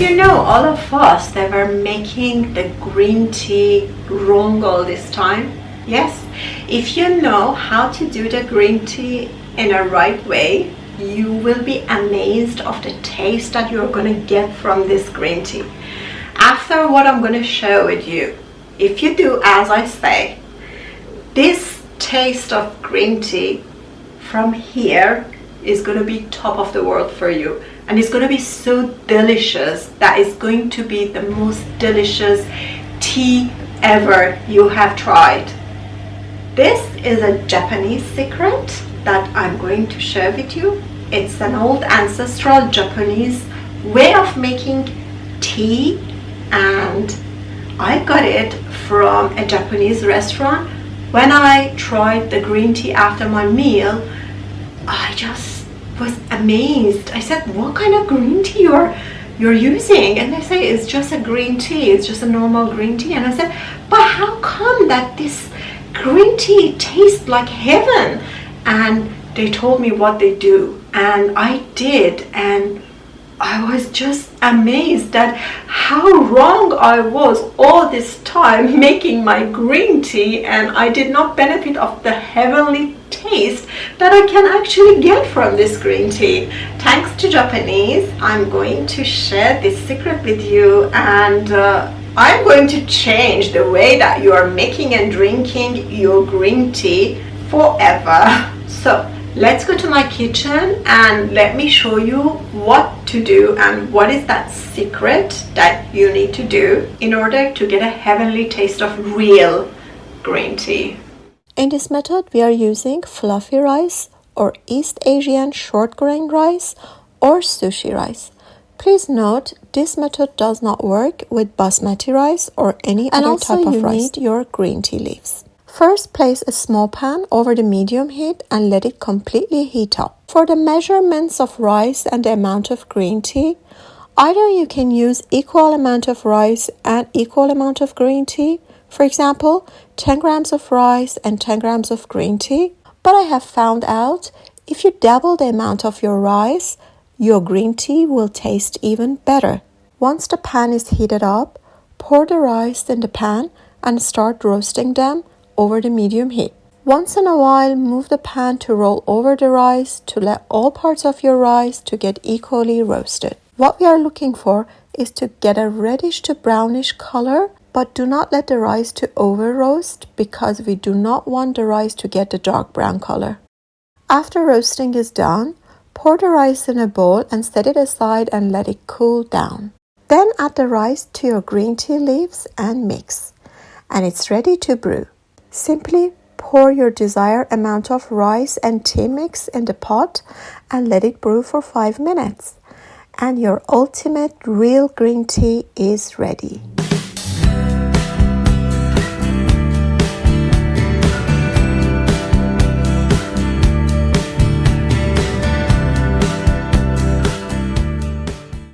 you know, all of us that were making the green tea wrong all this time? Yes, if you know how to do the green tea in a right way, you will be amazed of the taste that you're going to get from this green tea. After what I'm going to share with you, if you do as I say, this taste of green tea from here is going to be top of the world for you, and it's going to be so delicious that it's going to be the most delicious tea ever you have tried. This is a Japanese secret that I'm going to share with you. It's an old ancestral Japanese way of making tea, and I got it from a Japanese restaurant. When I tried the green tea after my meal, I just was amazed. I said, what kind of green tea you're using? And they say it's just a green tea, it's just a normal green tea. And I said, but how come that this green tea tastes like heaven? And they told me what they do, and I did, and I was just amazed at how wrong I was all this time making my green tea, and I did not benefit of the heavenly taste that I can actually get from this green tea. Thanks to Japanese, I'm going to share this secret with you, and I'm going to change the way that you are making and drinking your green tea forever. So let's go to my kitchen and let me show you what to do and what is that secret that you need to do in order to get a heavenly taste of real green tea. In this method, we are using fluffy rice or East Asian short grain rice or sushi rice. Please note, this method does not work with basmati rice or any other type of rice. And also you need your green tea leaves. First, place a small pan over the medium heat and let it completely heat up. For the measurements of rice and the amount of green tea, either you can use equal amount of rice and equal amount of green tea. For example, 10 grams of rice and 10 grams of green tea. But I have found out if you double the amount of your rice, your green tea will taste even better. Once the pan is heated up, pour the rice in the pan and start roasting them over the medium heat. Once in a while, move the pan to roll over the rice to let all parts of your rice to get equally roasted. What we are looking for is to get a reddish to brownish color, but do not let the rice to over roast because we do not want the rice to get the dark brown color. After roasting is done, pour the rice in a bowl and set it aside and let it cool down. Then add the rice to your green tea leaves and mix, and it's ready to brew. Simply pour your desired amount of rice and tea mix in the pot and let it brew for 5 minutes. And your ultimate real green tea is ready.